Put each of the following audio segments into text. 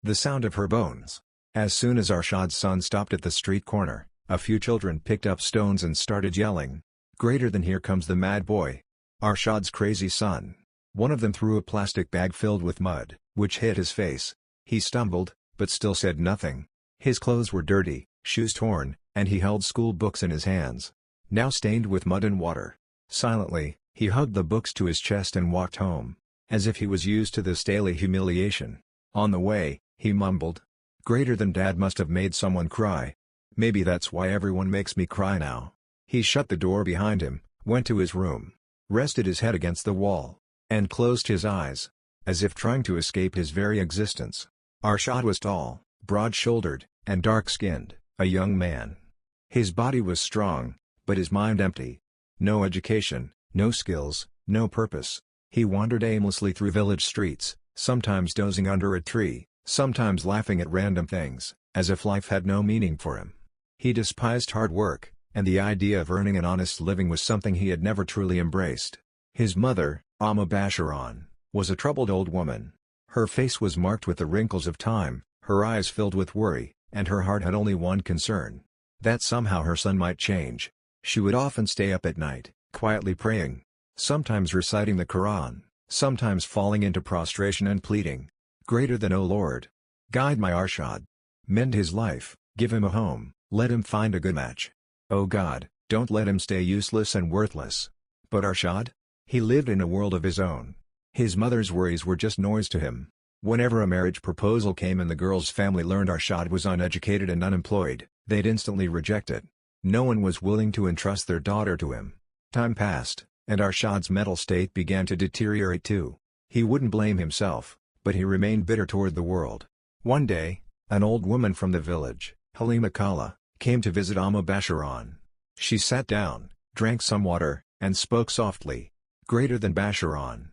The sound of her bones. As soon as Arshad's son stopped at the street corner, a few children picked up stones and started yelling, "Greater than, here comes the mad boy! Arshad's crazy son!" One of them threw a plastic bag filled with mud, which hit his face. He stumbled, but still said nothing. His clothes were dirty, shoes torn, and he held school books in his hands, now stained with mud and water. Silently, he hugged the books to his chest and walked home, as if he was used to this daily humiliation. On the way, he mumbled, "Greater than, Dad must have made someone cry. Maybe that's why everyone makes me cry now." He shut the door behind him, went to his room, rested his head against the wall, and closed his eyes, as if trying to escape his very existence. Arshad was tall, broad-shouldered, and dark-skinned, a young man. His body was strong, but his mind empty. No education, no skills, no purpose. He wandered aimlessly through village streets, sometimes dozing under a tree, sometimes laughing at random things, as if life had no meaning for him. He despised hard work, and the idea of earning an honest living was something he had never truly embraced. His mother, Amma Basharan, was a troubled old woman. Her face was marked with the wrinkles of time, her eyes filled with worry, and her heart had only one concern: that somehow her son might change. She would often stay up at night, quietly praying, sometimes reciting the Quran, sometimes falling into prostration and pleading, "Greater than, O Lord! Guide my Arshad. Mend his life, give him a home, let him find a good match. Oh God, don't let him stay useless and worthless." But Arshad? He lived in a world of his own. His mother's worries were just noise to him. Whenever a marriage proposal came and the girl's family learned Arshad was uneducated and unemployed, they'd instantly reject it. No one was willing to entrust their daughter to him. Time passed, and Arshad's mental state began to deteriorate too. He wouldn't blame himself, but he remained bitter toward the world. One day, an old woman from the village, Halima Kala, came to visit Amma Basharan. She sat down, drank some water, and spoke softly. "Greater than, Basharan.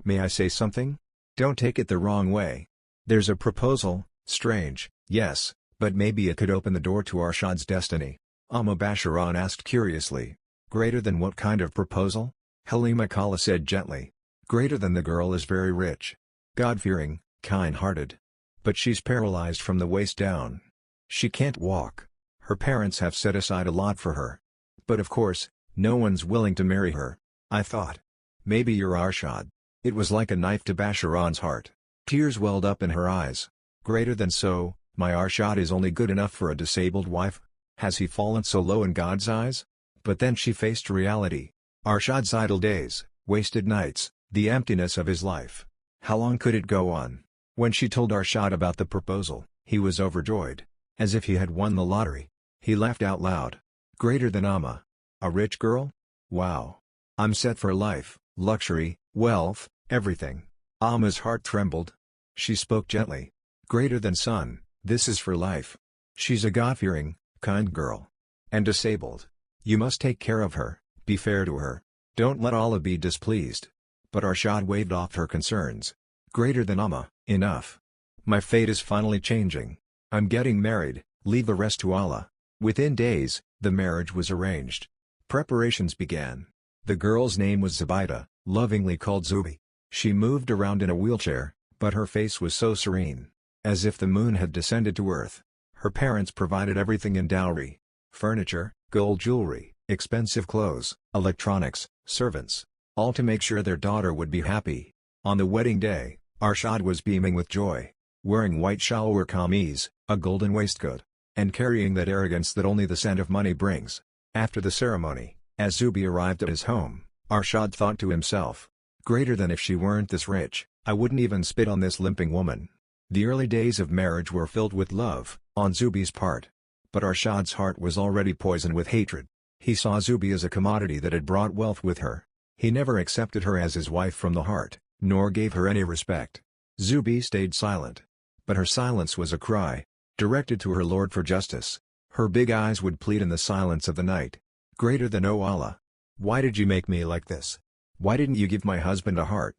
May I say something? Don't take it the wrong way. There's a proposal, strange, yes, but maybe it could open the door to Arshad's destiny." Amma Basharan asked curiously. "Greater than, what kind of proposal?" Halima Kala said gently. "Greater than, the girl is very rich, God-fearing, kind-hearted. But she's paralyzed from the waist down. She can't walk. Her parents have set aside a lot for her. But of course, no one's willing to marry her. I thought, maybe you're Arshad." It was like a knife to Basharan's heart. Tears welled up in her eyes. "Greater than, so, my Arshad is only good enough for a disabled wife? Has he fallen so low in God's eyes?" But then she faced reality. Arshad's idle days, wasted nights, the emptiness of his life. How long could it go on? When she told Arshad about the proposal, he was overjoyed, as if he had won the lottery. He laughed out loud. "Greater than, Amma? A rich girl? Wow! I'm set for life, luxury, wealth, everything." Amma's heart trembled. She spoke gently. "Greater than, son, this is for life. She's a God-fearing, kind girl. And disabled. You must take care of her, be fair to her. Don't let Allah be displeased." But Arshad waved off her concerns. "Greater than, Amma, enough. My fate is finally changing. I'm getting married, leave the rest to Allah." Within days, the marriage was arranged. Preparations began. The girl's name was Zubaida, lovingly called Zubi. She moved around in a wheelchair, but her face was so serene, as if the moon had descended to earth. Her parents provided everything in dowry: furniture, gold jewelry, expensive clothes, electronics, servants, all to make sure their daughter would be happy. On the wedding day, Arshad was beaming with joy, wearing white shalwar kameez, a golden waistcoat, and carrying that arrogance that only the scent of money brings. After the ceremony, as Zubi arrived at his home, Arshad thought to himself, "Greater than, if she weren't this rich, I wouldn't even spit on this limping woman." The early days of marriage were filled with love, on Zubi's part. But Arshad's heart was already poisoned with hatred. He saw Zubi as a commodity that had brought wealth with her. He never accepted her as his wife from the heart, nor gave her any respect. Zubi stayed silent. But her silence was a cry, directed to her Lord for justice. Her big eyes would plead in the silence of the night. "Greater than, O Allah! Why did you make me like this? Why didn't you give my husband a heart?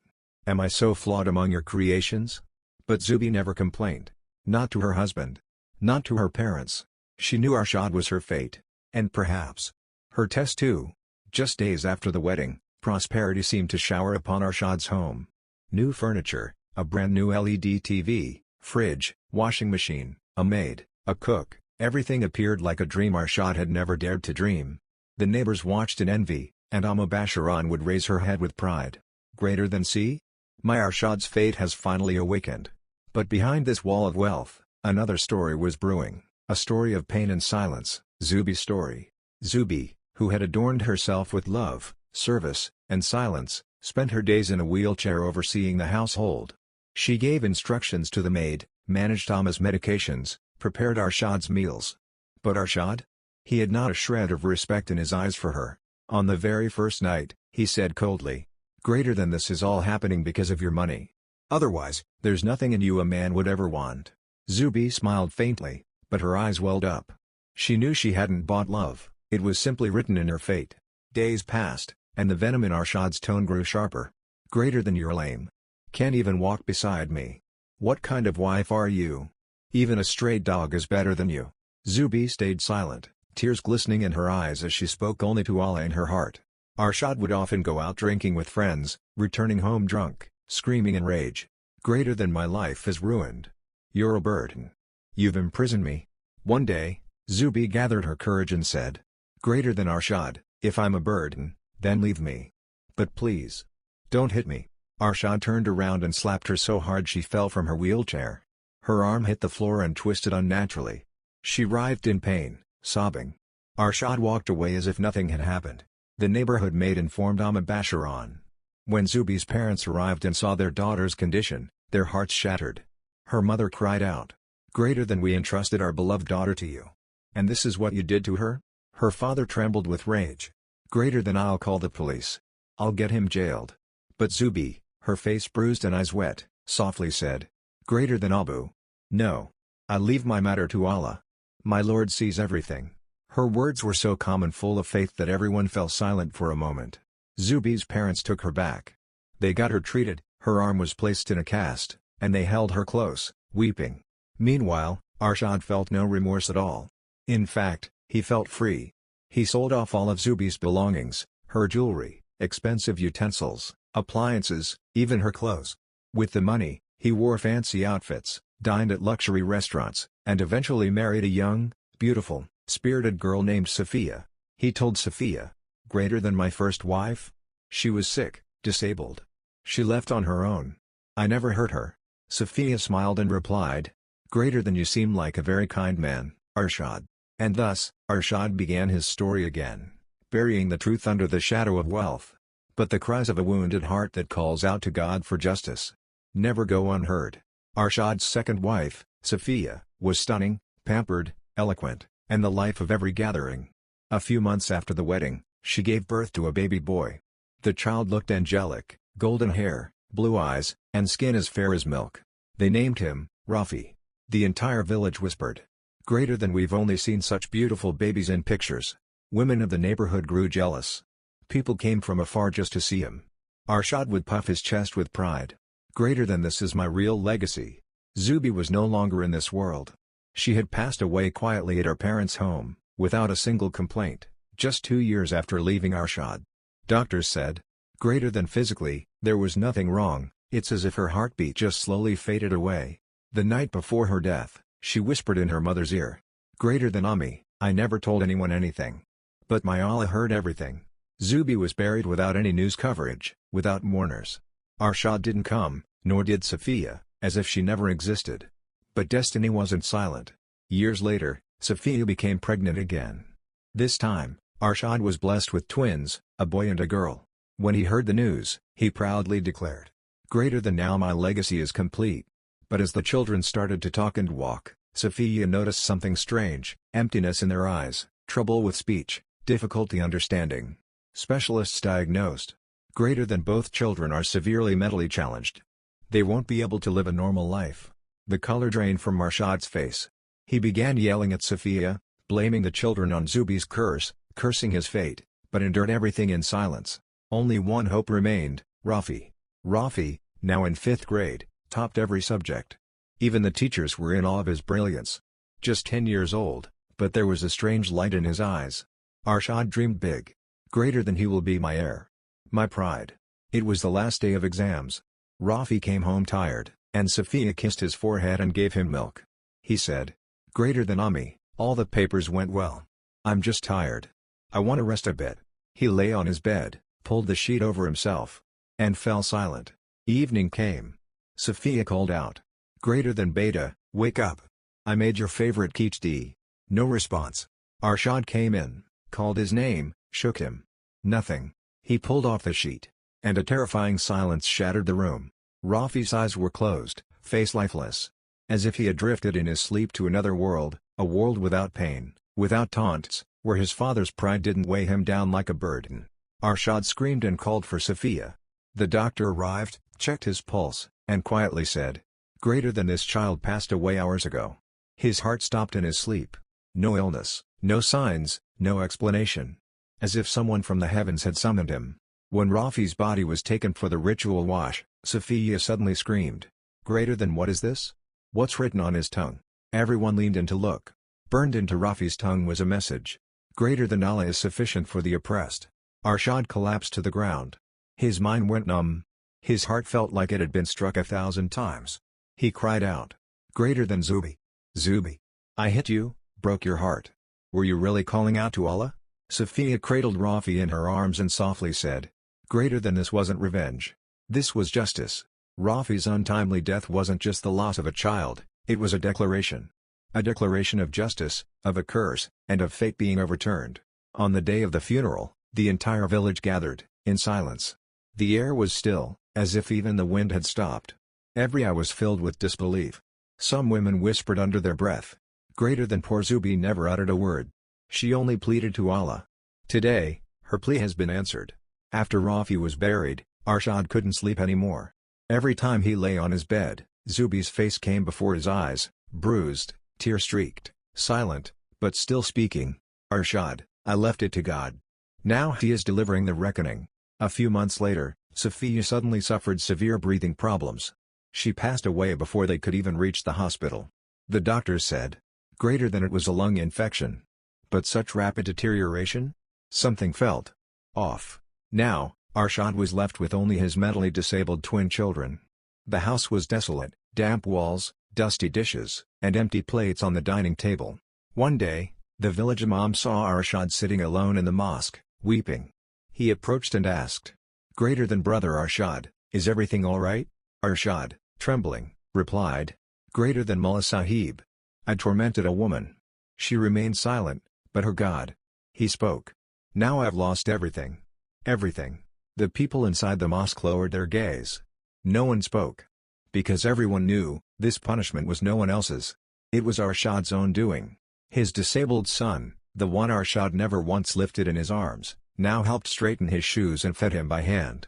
Am I so flawed among your creations?" But Zubi never complained. Not to her husband. Not to her parents. She knew Arshad was her fate. And perhaps her test too. Just days after the wedding, prosperity seemed to shower upon Arshad's home. New furniture, a brand new LED TV, fridge, Washing machine, a maid, a cook, everything appeared like a dream Arshad had never dared to dream. The neighbors watched in envy, and Amma Basharan would raise her head with pride. Greater than see? My Arshad's fate has finally awakened. But behind this wall of wealth, another story was brewing, a story of pain and silence, Zubi's story. Zubi, who had adorned herself with love, service, and silence, spent her days in a wheelchair overseeing the household. She gave instructions to the maid, managed Amma's medications, prepared Arshad's meals. But Arshad? He had not a shred of respect in his eyes for her. On the very first night, he said coldly, "Greater than this is all happening because of your money. Otherwise, there's nothing in you a man would ever want." Zubi smiled faintly, but her eyes welled up. She knew she hadn't bought love, it was simply written in her fate. Days passed, and the venom in Arshad's tone grew sharper. "Greater than you're lame. Can't even walk beside me. What kind of wife are you? Even a stray dog is better than you." Zubi stayed silent, tears glistening in her eyes as she spoke only to Allah in her heart. Arshad would often go out drinking with friends, returning home drunk, screaming in rage. "Greater than my life is ruined. You're a burden. You've imprisoned me." One day, Zubi gathered her courage and said, "Greater than Arshad, if I'm a burden, then leave me. But please, don't hit me." Arshad turned around and slapped her so hard she fell from her wheelchair. Her arm hit the floor and twisted unnaturally. She writhed in pain, sobbing. Arshad walked away as if nothing had happened. The neighborhood maid informed Amma Basharan. When Zubi's parents arrived and saw their daughter's condition, their hearts shattered. Her mother cried out, "Greater than we entrusted our beloved daughter to you. And this is what you did to her?" Her father trembled with rage. "Greater than I'll call the police. I'll get him jailed." But Zubi, her face bruised and eyes wet, softly said, "Greater than Abu. No. I leave my matter to Allah. My Lord sees everything." Her words were so calm and full of faith that everyone fell silent for a moment. Zubi's parents took her back. They got her treated, her arm was placed in a cast, and they held her close, weeping. Meanwhile, Arshad felt no remorse at all. In fact, he felt free. He sold off all of Zubi's belongings, her jewelry, expensive utensils, appliances, even her clothes. With the money, he wore fancy outfits, dined at luxury restaurants, and eventually married a young, beautiful, spirited girl named Safiya. He told Safiya, "Greater than my first wife? She was sick, disabled. She left on her own. I never hurt her." Safiya smiled and replied, "Greater than you seem like a very kind man, Arshad." And thus, Arshad began his story again, burying the truth under the shadow of wealth. But the cries of a wounded heart that calls out to God for justice never go unheard. Arshad's second wife, Safiya, was stunning, pampered, eloquent, and the life of every gathering. A few months after the wedding, she gave birth to a baby boy. The child looked angelic, golden hair, blue eyes, and skin as fair as milk. They named him Rafi. The entire village whispered, "Greater than we've only seen such beautiful babies in pictures." Women of the neighborhood grew jealous. People came from afar just to see him. Arshad would puff his chest with pride. "Greater than this is my real legacy." Zubi was no longer in this world. She had passed away quietly at her parents' home, without a single complaint, just 2 years after leaving Arshad. Doctors said, "Greater than physically, there was nothing wrong, it's as if her heartbeat just slowly faded away." The night before her death, she whispered in her mother's ear, "Greater than Ami, I never told anyone anything. But my Allah heard everything." Zubi was buried without any news coverage, without mourners. Arshad didn't come, nor did Safiya, as if she never existed. But destiny wasn't silent. Years later, Safiya became pregnant again. This time, Arshad was blessed with twins, a boy and a girl. When he heard the news, he proudly declared, "Greater than now my legacy is complete." But as the children started to talk and walk, Safiya noticed something strange, emptiness in their eyes, trouble with speech, difficulty understanding. Specialists diagnosed, "Greater than both children are severely mentally challenged. They won't be able to live a normal life." The color drained from Arshad's face. He began yelling at Safiya, blaming the children on Zubi's curse, cursing his fate, but endured everything in silence. Only one hope remained, Rafi. Rafi, now in 5th grade, topped every subject. Even the teachers were in awe of his brilliance. Just 10 years old, but there was a strange light in his eyes. Arshad dreamed big. "Greater than he will be my heir. My pride." It was the last day of exams. Rafi came home tired, And Sophia kissed his forehead and gave him milk. He said, "Greater than Ami, all the papers went well. I'm just tired. I want to rest a bit." He lay on his bed, pulled the sheet over himself, and fell silent. Evening came. Sophia called out, "Greater than Beta, wake up. I made your favorite khichdi." No response. Arshad came in, called his name, shook him. Nothing. He pulled off the sheet, and a terrifying silence shattered the room. Rafi's eyes were closed, face lifeless. As if he had drifted in his sleep to another world, a world without pain, without taunts, where his father's pride didn't weigh him down like a burden. Arshad screamed and called for Sophia. The doctor arrived, checked his pulse, and quietly said, "Greater than this child passed away hours ago." His heart stopped in his sleep. No illness, no signs, no explanation. As if someone from the heavens had summoned him. When Rafi's body was taken for the ritual wash, Sophia suddenly screamed, "Greater than what is this? What's written on his tongue?" Everyone leaned in to look. Burned into Rafi's tongue was a message. "Greater than Allah is sufficient for the oppressed." Arshad collapsed to the ground. His mind went numb. His heart felt like it had been struck 1,000 times. He cried out, "Greater than Zubi. Zubi. I hit you, broke your heart. Were you really calling out to Allah?" Sophia cradled Rafi in her arms and softly said, "Greater than this wasn't revenge. This was justice." Rafi's untimely death wasn't just the loss of a child, it was a declaration. A declaration of justice, of a curse, and of fate being overturned. On the day of the funeral, the entire village gathered, in silence. The air was still, as if even the wind had stopped. Every eye was filled with disbelief. Some women whispered under their breath. Greater than poor Zubi never uttered a word. She only pleaded to Allah. Today, her plea has been answered. After Rafi was buried, Arshad couldn't sleep anymore. Every time he lay on his bed, Zubi's face came before his eyes, bruised, tear-streaked, silent, but still speaking. "Arshad, I left it to God. Now he is delivering the reckoning." A few months later, Sophia suddenly suffered severe breathing problems. She passed away before they could even reach the hospital. The doctors said, "Greater than it was a lung infection." But such rapid deterioration? Something felt off. Now, Arshad was left with only his mentally disabled twin children. The house was desolate, damp walls, dusty dishes, and empty plates on the dining table. One day, the village imam saw Arshad sitting alone in the mosque, weeping. He approached and asked, "Greater than brother Arshad, is everything all right?" Arshad, trembling, replied, "Greater than Mullah Sahib. I tormented a woman. She remained silent, but her God." He spoke. "Now I've lost everything. Everything." The people inside the mosque lowered their gaze. No one spoke. Because everyone knew, this punishment was no one else's. It was Arshad's own doing. His disabled son, the one Arshad never once lifted in his arms, now helped straighten his shoes and fed him by hand.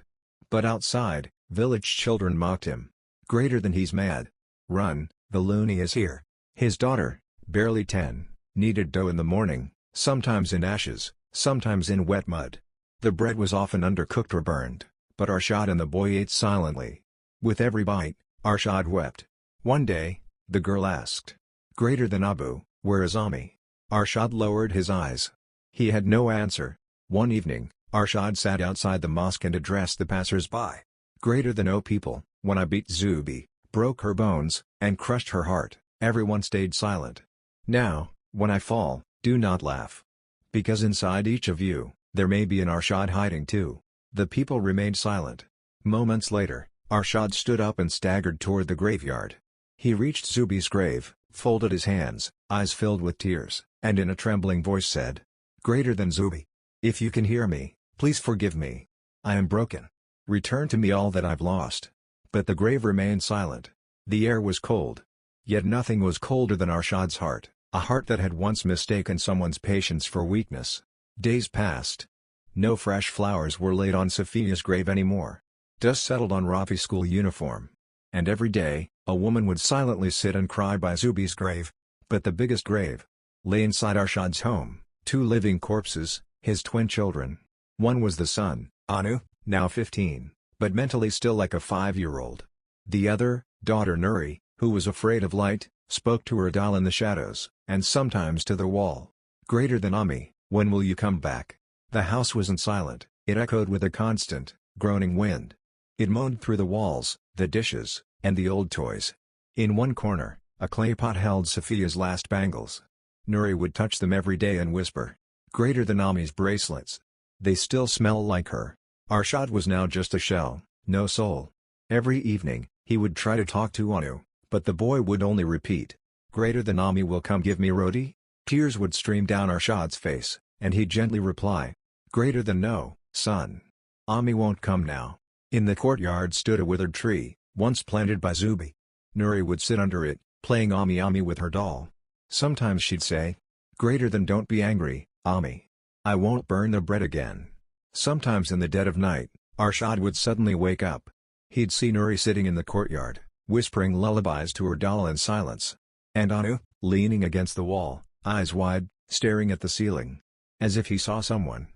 But outside, village children mocked him. "Greater than he's mad. Run, the loony is here." His daughter, barely 10, kneaded dough in the morning, sometimes in ashes, sometimes in wet mud. The bread was often undercooked or burned, but Arshad and the boy ate silently. With every bite, Arshad wept. One day, the girl asked, "Greater than Abu, where is Ami?" Arshad lowered his eyes. He had no answer. One evening, Arshad sat outside the mosque and addressed the passers-by. "Greater than O people, when I beat Zubi, broke her bones, and crushed her heart, everyone stayed silent. Now, when I fall, do not laugh. Because inside each of you, there may be an Arshad hiding too." The people remained silent. Moments later, Arshad stood up and staggered toward the graveyard. He reached Zubi's grave, folded his hands, eyes filled with tears, and in a trembling voice said, "Greater than Zubi. If you can hear me, please forgive me. I am broken. Return to me all that I've lost." But the grave remained silent. The air was cold. Yet nothing was colder than Arshad's heart, a heart that had once mistaken someone's patience for weakness. Days passed. No fresh flowers were laid on Sophia's grave anymore. Dust settled on Rafi's school uniform. And every day, a woman would silently sit and cry by Zubi's grave. But the biggest grave lay inside Arshad's home, 2 living corpses, his twin children. One was the son, Anu, now 15, but mentally still like a 5-year-old. The other, daughter Nuri, who was afraid of light, spoke to her doll in the shadows, and sometimes to the wall. "Greater than Ami, when will you come back?" The house wasn't silent, it echoed with a constant, groaning wind. It moaned through the walls, the dishes, And the old toys. In one corner, a clay pot held Sophia's last bangles. Nuri would touch them every day and whisper, "Greater than Ami's bracelets. They still smell like her." Arshad was now just a shell, no soul. Every evening, he would try to talk to Anu, but the boy would only repeat, "Greater than Ami will come give me roti?" Tears would stream down Arshad's face, and he'd gently reply, "Greater than no, son. Ami won't come now." In the courtyard stood a withered tree, once planted by Zubi. Nuri would sit under it, playing Ami Ami with her doll. Sometimes she'd say, "Greater than don't be angry, Ami. I won't burn the bread again." Sometimes in the dead of night, Arshad would suddenly wake up. He'd see Nuri sitting in the courtyard, whispering lullabies to her doll in silence. And Anu, leaning against the wall, eyes wide, staring at the ceiling. As if he saw someone.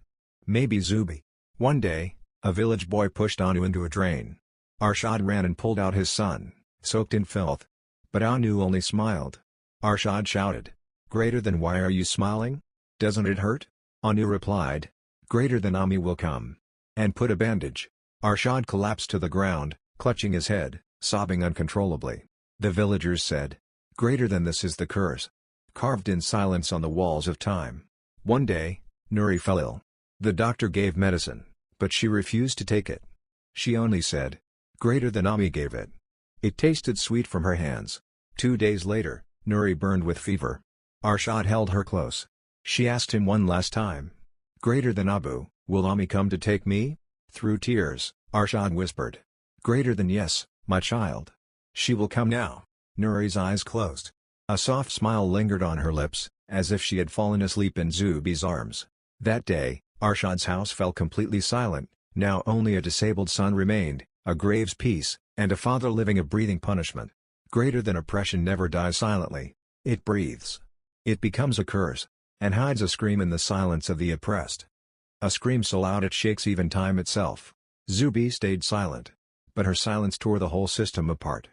Maybe Zubi. One day, a village boy pushed Anu into a drain. Arshad ran and pulled out his son, soaked in filth. But Anu only smiled. Arshad shouted, "Greater than, why are you smiling? Doesn't it hurt?" Anu replied, "Greater than Ami will come." And put a bandage. Arshad collapsed to the ground, clutching his head, sobbing uncontrollably. The villagers said, "Greater than this is the curse." Carved in silence on the walls of time. One day, Nuri fell ill. The doctor gave medicine, but she refused to take it. She only said, "Greater than Ami gave it." It tasted sweet from her hands. 2 days later, Nuri burned with fever. Arshad held her close. She asked him one last time, "Greater than Abu, will Ami come to take me?" Through tears, Arshad whispered, "Greater than yes, my child. She will come now." Nuri's eyes closed. A soft smile lingered on her lips, as if she had fallen asleep in Zubi's arms. That day, Arshad's house fell completely silent. Now only a disabled son remained, a grave's peace, and a father living a breathing punishment. Greater than oppression never dies silently. It breathes. It becomes a curse, and hides a scream in the silence of the oppressed. A scream so loud it shakes even time itself. Zubi stayed silent. But her silence tore the whole system apart.